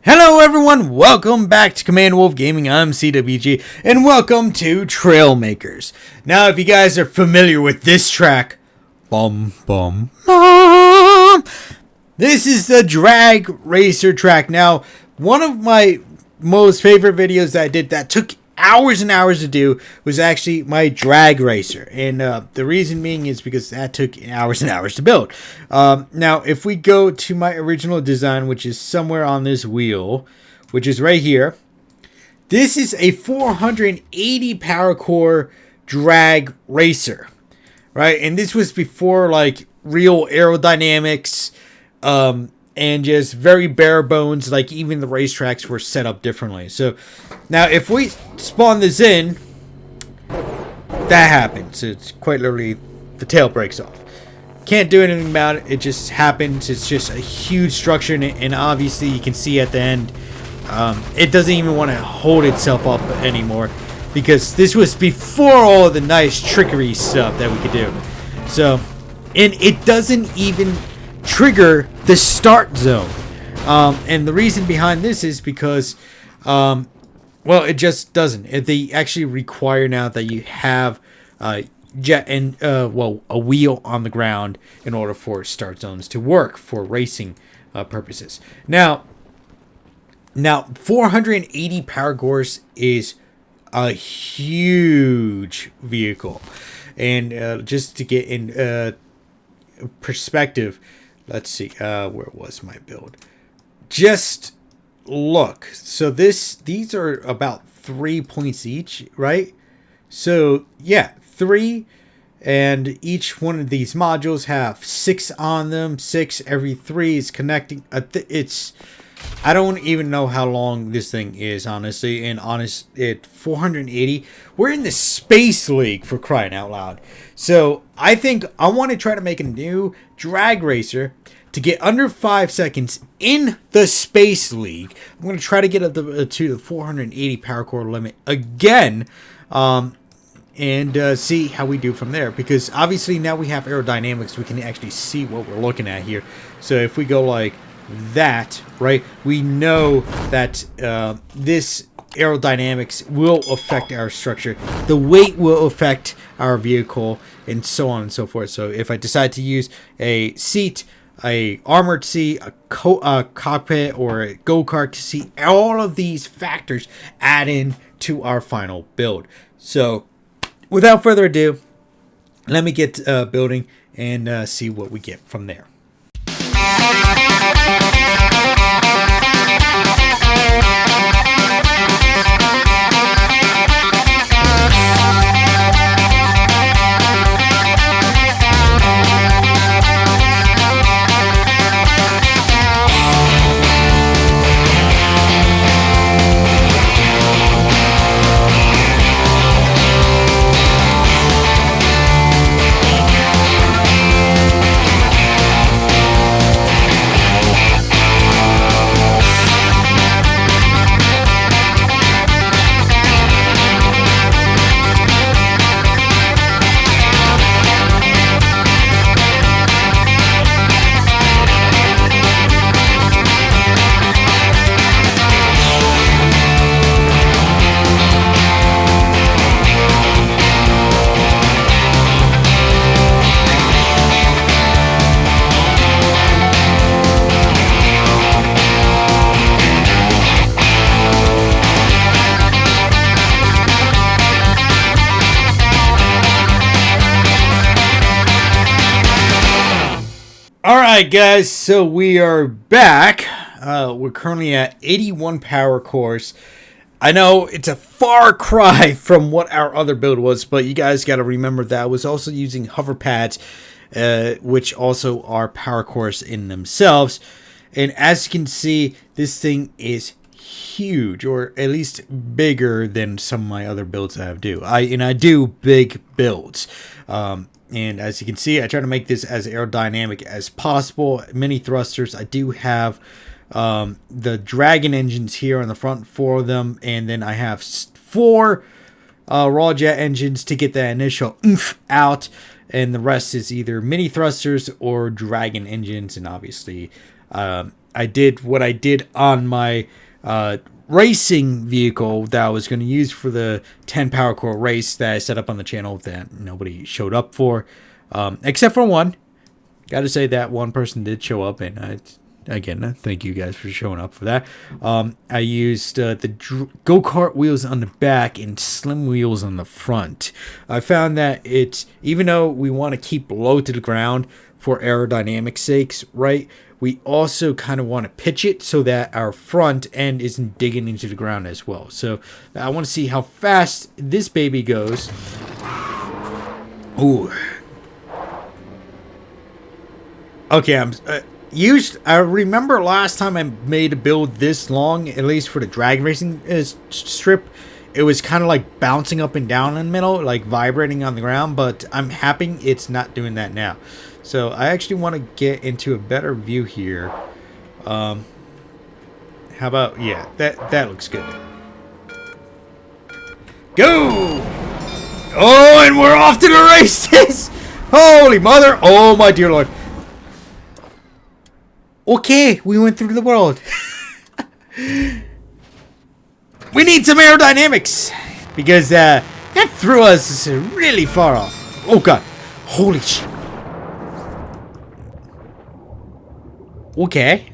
Hello everyone, welcome back to Command Wolf Gaming. I'm CWG, and welcome to Trailmakers. Now, if you guys are familiar with this track, bum bum bum, this is the Drag Racer track. Now, one of my most favorite videos that I did that took hours and hours to do was actually my Drag Racer, and the reason being is because that took hours and hours to build. Now if we go to my original design, which is somewhere on this wheel, which is right here, this is a 480 power core drag racer, right? And this was before like real aerodynamics, and just very bare bones. Like even the racetracks were set up differently. So now if we spawn this in, that happens. It's quite literally the tail breaks off. Can't do anything about it. It just happens. It's just a huge structure, and obviously you can see at the end, it doesn't even want to hold itself up anymore, because this was before all the nice trickery stuff that we could do. So, and it doesn't even trigger the start zone, and the reason behind this is because well, it just doesn't. They actually require now that you have jet and a wheel on the ground in order for start zones to work for racing purposes. Now 480 power cores is a huge vehicle, and just to get in perspective, let's see, where was my build? Just look. So these are about 3 points each, right? So yeah, 3, and each one of these modules have 6 on them. 6 every 3 is connecting. I don't even know how long this thing is, honestly. And at 480, we're in the Space League, for crying out loud. So I think I want to try to make a new drag racer to get under 5 seconds in the Space League. I'm going to try to get up to the 480 power core limit again, and see how we do from there. Because obviously now we have aerodynamics, we can actually see what we're looking at here. So if we go like that, right, we know that this aerodynamics will affect our structure, the weight will affect our vehicle, and so on and so forth. So if I decide to use a seat, a armored seat, a cockpit, or a go-kart seat, all of these factors add in to our final build. So without further ado, let me get building and see what we get from there. Alright guys, so we are back. We're currently at 81 power cores. I know it's a far cry from what our other build was, but you guys got to remember that I was also using hover pads, which also are power cores in themselves. And as you can see, this thing is huge, or at least bigger than some of my other builds that I do. I do big builds. And as you can see, I try to make this as aerodynamic as possible. Mini thrusters. I do have the Dragon engines here on the front, 4 of them. And then I have 4 raw jet engines to get that initial oomph out. And the rest is either mini thrusters or Dragon engines. And obviously I did what I did on my racing vehicle that I was going to use for the 10 Power Core race that I set up on the channel that nobody showed up for, except for one. Got to say that one person did show up, and again, thank you guys for showing up for that. I used the go-kart wheels on the back and slim wheels on the front. I found that even though we want to keep low to the ground for aerodynamic sakes, right? We also kind of want to pitch it so that our front end isn't digging into the ground as well. So I want to see how fast this baby goes. Ooh. Okay, I remember last time I made a build this long, at least for the drag racing strip, it was kind of like bouncing up and down in the middle, like vibrating on the ground, but I'm happy it's not doing that now. So I actually want to get into a better view here. How about, yeah, that looks good. Go! Oh, and we're off to the races! Holy mother! Oh, my dear Lord. Okay, we went through the world. We need some aerodynamics because that threw us really far off. Oh god, holy shit. Okay.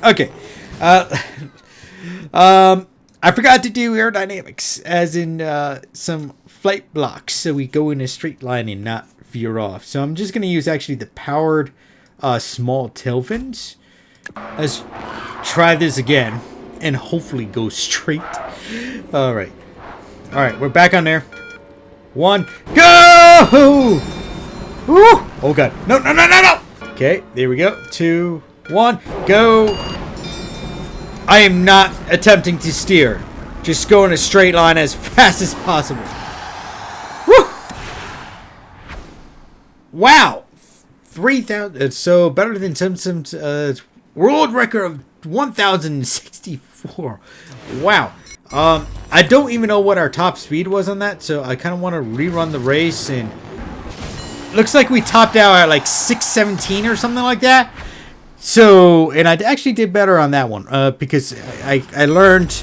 Okay. I forgot to do aerodynamics, as in some flight blocks, so we go in a straight line and not veer off. So I'm just going to use actually the powered small tail fins. Let's try this again and hopefully go straight. All right, we're back on there. 1, go! Woo! Oh god, no! Okay, there we go. 2, 1, go! I am not attempting to steer. Just go in a straight line as fast as possible. Woo! Wow! 3,000. It's so better than Simpsons world record of 1,064. Wow. I don't even know what our top speed was on that, so I kind of want to rerun the race. And looks like we topped out at like 617 or something like that. So, and I actually did better on that one because I learned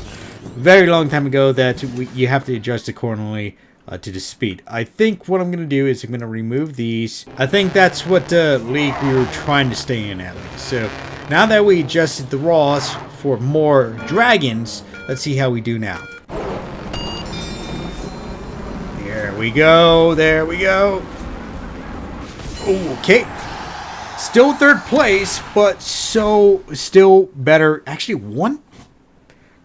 very long time ago that you have to adjust accordingly to the speed. I think what I'm going to do is I'm going to remove these. I think that's what league we were trying to stay in at least. So now that we adjusted the raws for more dragons, let's see how we do now. There we go. There we go. Okay. Still third place, but still better. Actually, one.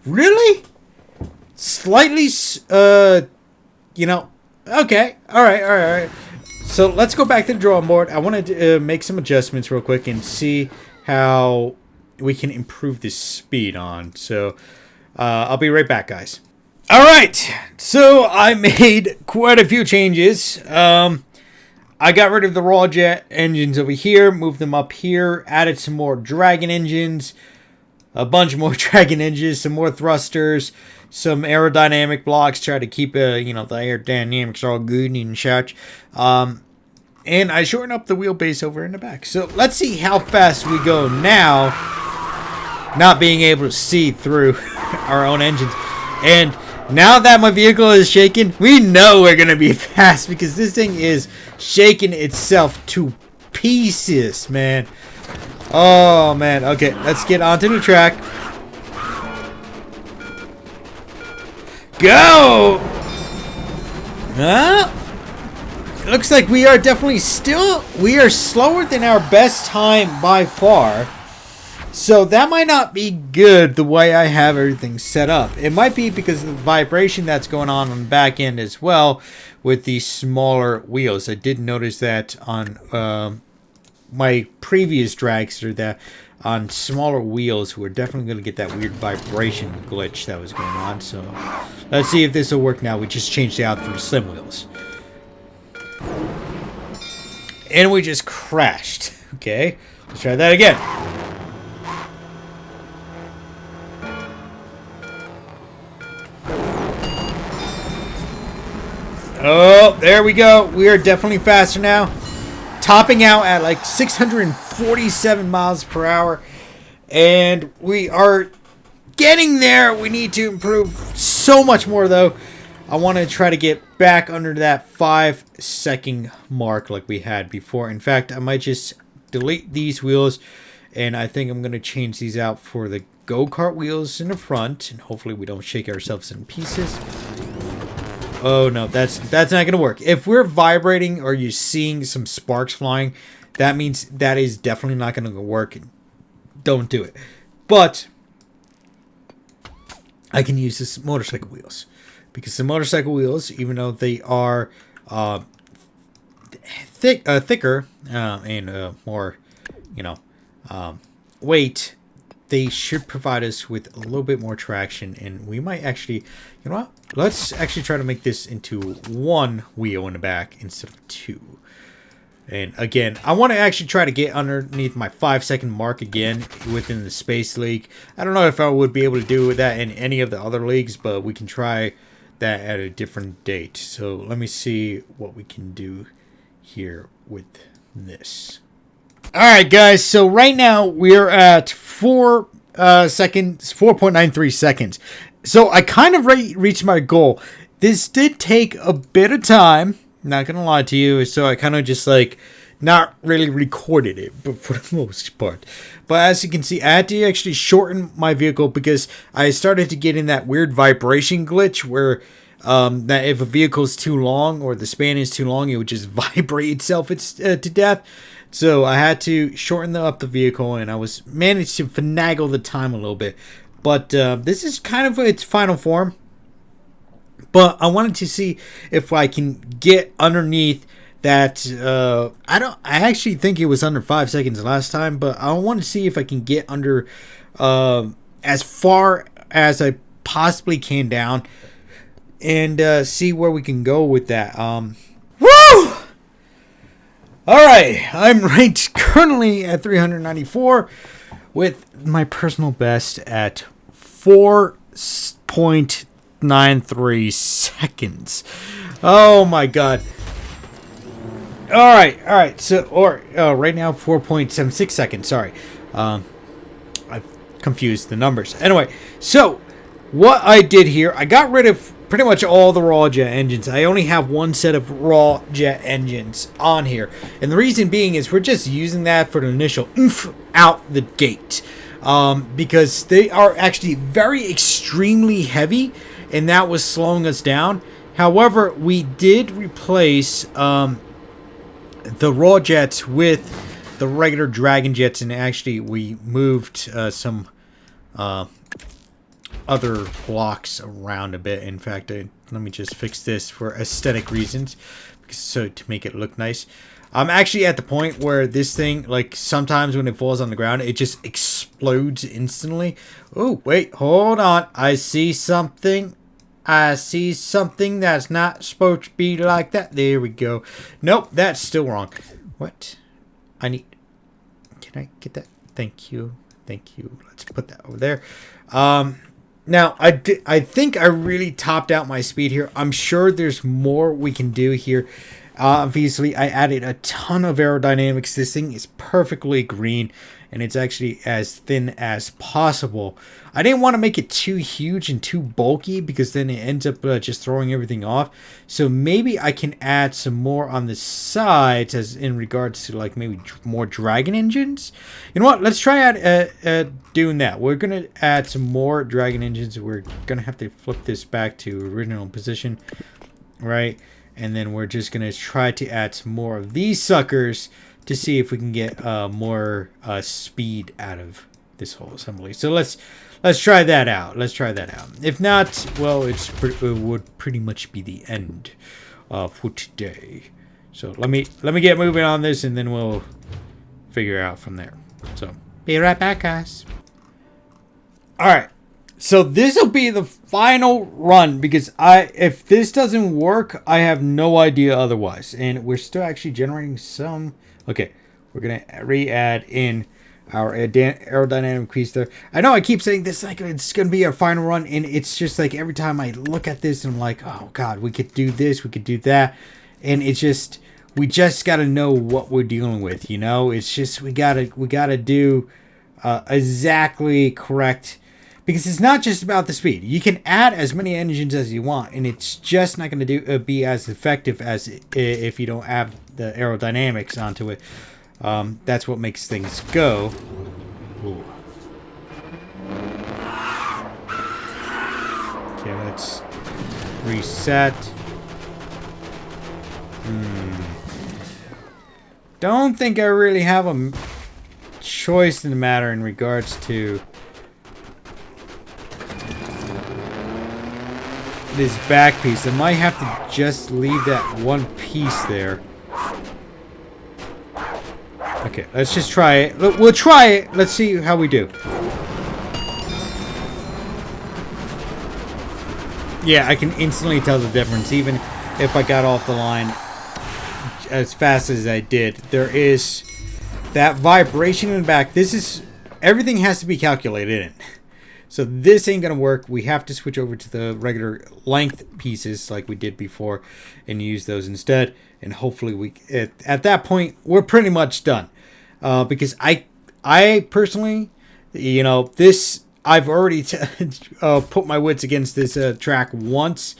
Really? Slightly, you know. Okay. All right. So let's go back to the drawing board. I want to make some adjustments real quick and see how we can improve this speed on. So I'll be right back, guys. All right. So I made quite a few changes. I got rid of the raw jet engines over here, moved them up here, added some more dragon engines, a bunch more dragon engines, some more thrusters, some aerodynamic blocks, try to keep you know, the aerodynamics all good and such. And I shortened up the wheelbase over in the back. So let's see how fast we go now, not being able to see through our own engines. And now that my vehicle is shaking, we know we're going to be fast because this thing is shaking itself to pieces, man. Oh, man. Okay, let's get onto the track. Go! Looks like we are definitely we are slower than our best time by far. So that might not be good the way I have everything set up. It might be because of the vibration that's going on the back end as well with these smaller wheels. I did notice that on my previous dragster that on smaller wheels we're definitely going to get that weird vibration glitch that was going on. So let's see if this will work now. We just changed it out for the slim wheels. And we just crashed. Okay, let's try that again. Oh, there we go. We are definitely faster now. topping out at like 647 miles per hour. And we are getting there. We need to improve so much more, though. I want to try to get back under that 5-second mark like we had before. In fact, I might just delete these wheels, and I think I'm going to change these out for the go-kart wheels in the front, and hopefully we don't shake ourselves in pieces. Oh no, that's not going to work. If we're vibrating or you're seeing some sparks flying, that means that is definitely not going to work. Don't do it. But I can use this motorcycle wheels, because the motorcycle wheels, even though they are thicker and more, weight, they should provide us with a little bit more traction. And we might actually, you know what? Let's actually try to make this into one wheel in the back instead of two. And again, I want to actually try to get underneath my 5-second mark again within the Space League. I don't know if I would be able to do that in any of the other leagues, but we can try that at a different date. So let me see what we can do here with this. Alright guys, so right now we're at 4.93 seconds. So I kind of reached my goal. This did take a bit of time, not gonna lie to you, so I kind of just like not really recorded it, but for the most part. But as you can see, I had to actually shorten my vehicle because I started to get in that weird vibration glitch where that if a vehicle is too long or the span is too long, it would just vibrate itself to death. So I had to shorten up the vehicle, and I was managed to finagle the time a little bit. But this is kind of its final form. But I wanted to see if I can get underneath that. I actually think it was under 5 seconds last time, but I want to see if I can get under as far as I possibly can down, and see where we can go with that. Woo! Alright, I'm ranked currently at 394 with my personal best at 4.93 seconds. Oh my god. Alright, so, right now 4.76 seconds, sorry. I've confused the numbers. Anyway, so, what I did here, I got rid of pretty much all the raw jet engines. I only have one set of raw jet engines on here. And the reason being is we're just using that for the initial oomph out the gate. Because they are actually very extremely heavy, and that was slowing us down. However, we did replace the raw jets with the regular Dragon jets, and actually we moved some other blocks around a bit. In fact, let me just fix this for aesthetic reasons, so to make it look nice. I'm actually at the point where this thing, like, sometimes when it falls on the ground, it just explodes instantly. Oh, wait, hold on. I see something. I see something that's not supposed to be like that. There we go. Nope, that's still wrong. What? Can I get that? Thank you. Thank you. Let's put that over there. Now, I think I really topped out my speed here. I'm sure there's more we can do here. Obviously, I added a ton of aerodynamics. This thing is perfectly green, and it's actually as thin as possible. I didn't want to make it too huge and too bulky, because then it ends up just throwing everything off. So maybe I can add some more on the sides, as in regards to like maybe more Dragon engines. You know what? Let's try doing that. We're gonna add some more Dragon engines. We're gonna have to flip this back to original position, right? And then we're just gonna try to add some more of these suckers to see if we can get more speed out of this whole assembly. So let's try that out. Let's try that out. If not, well, it would pretty much be the end for today. So let me get moving on this, and then we'll figure out from there. So be right back, guys. All right. So this will be the final run, because if this doesn't work, I have no idea otherwise. And we're still actually generating some. Okay, we're gonna re-add in our aerodynamic piece there. I know I keep saying this like it's gonna be our final run, and it's just like every time I look at this, I'm like, oh god, we could do this, we could do that, and it's just we just got to know what we're dealing with, you know? It's just we got to do exactly correct, because it's not just about the speed. You can add as many engines as you want, and it's just not going to be as effective as if you don't add the aerodynamics onto it. That's what makes things go. Ooh. Okay, let's reset. Don't think I really have a choice in the matter in regards to this back piece. I might have to just leave that one piece there. Okay, let's just try it. We'll try it. Let's see how we do. Yeah, I can instantly tell the difference, even if I got off the line as fast as I did. There is that vibration in the back. This is, everything has to be calculated in. So this ain't gonna work. We have to switch over to the regular length pieces like we did before and use those instead. And hopefully we, at that point, we're pretty much done. Because I personally, you know, this, I've already put my wits against this track once.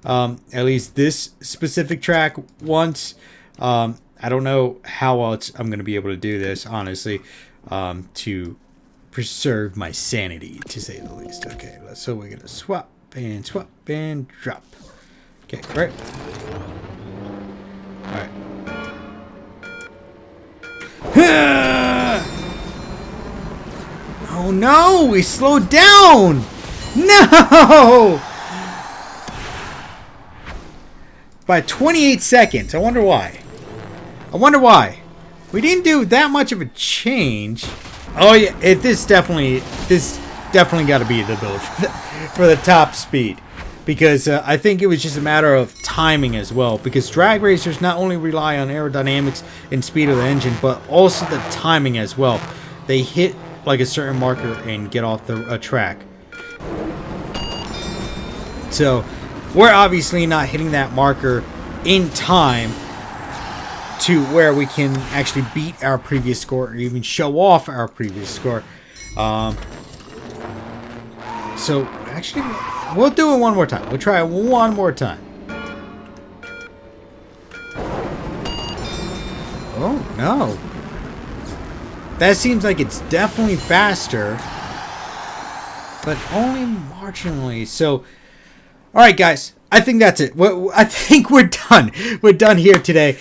At least this specific track once. I don't know how else I'm going to be able to do this, honestly, to preserve my sanity, to say the least. Okay, so we're going to swap and drop. Okay, right. All right. Oh no, we slowed down! No! By 28 seconds. I wonder why. We didn't do that much of a change. Oh yeah, this definitely got to be the build for the top speed. Because I think it was just a matter of timing as well. Because drag racers not only rely on aerodynamics and speed of the engine, but also the timing as well. They hit like a certain marker and get off the track. So we're obviously not hitting that marker in time to where we can actually beat our previous score or even show off our previous score. So actually, we'll do it one more time. We'll try it one more time. Oh no. That seems like it's definitely faster, but only marginally. So, alright guys, I think that's it. I think we're done. We're done here today.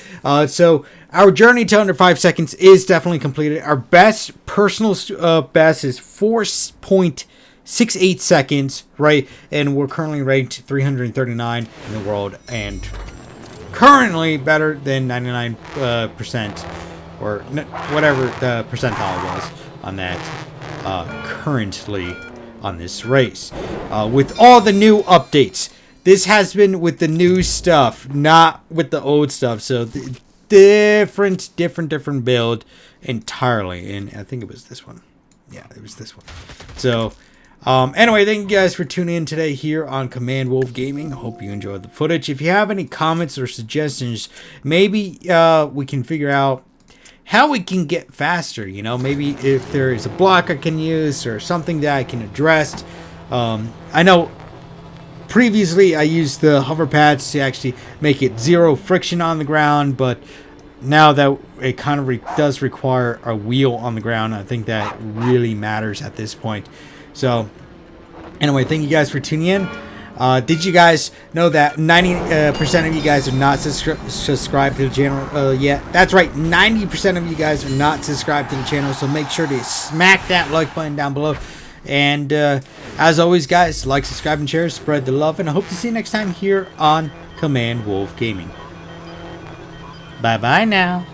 So, our journey to under 5 seconds is definitely completed. Our best personal best is 4.68 seconds, right? And we're currently ranked 339 in the world, and currently better than 99%. Or whatever the percentile was on that currently on this race. With all the new updates. This has been with the new stuff, not with the old stuff. So different build entirely. And I think it was this one. Yeah, it was this one. So anyway, thank you guys for tuning in today here on Command Wolf Gaming. Hope you enjoyed the footage. If you have any comments or suggestions, maybe we can figure out how we can get faster, you know, maybe if there is a block I can use or something that I can address. I know previously I used the hover pads to actually make it zero friction on the ground, but now that it kind of does require a wheel on the ground, I think that really matters at this point. So anyway, thank you guys for tuning in. Did you guys know that 90% of you guys are not subscribed to the channel yet? That's right, 90% of you guys are not subscribed to the channel, so make sure to smack that like button down below. And as always, guys, like, subscribe, and share, spread the love, and I hope to see you next time here on Command Wolf Gaming. Bye-bye now.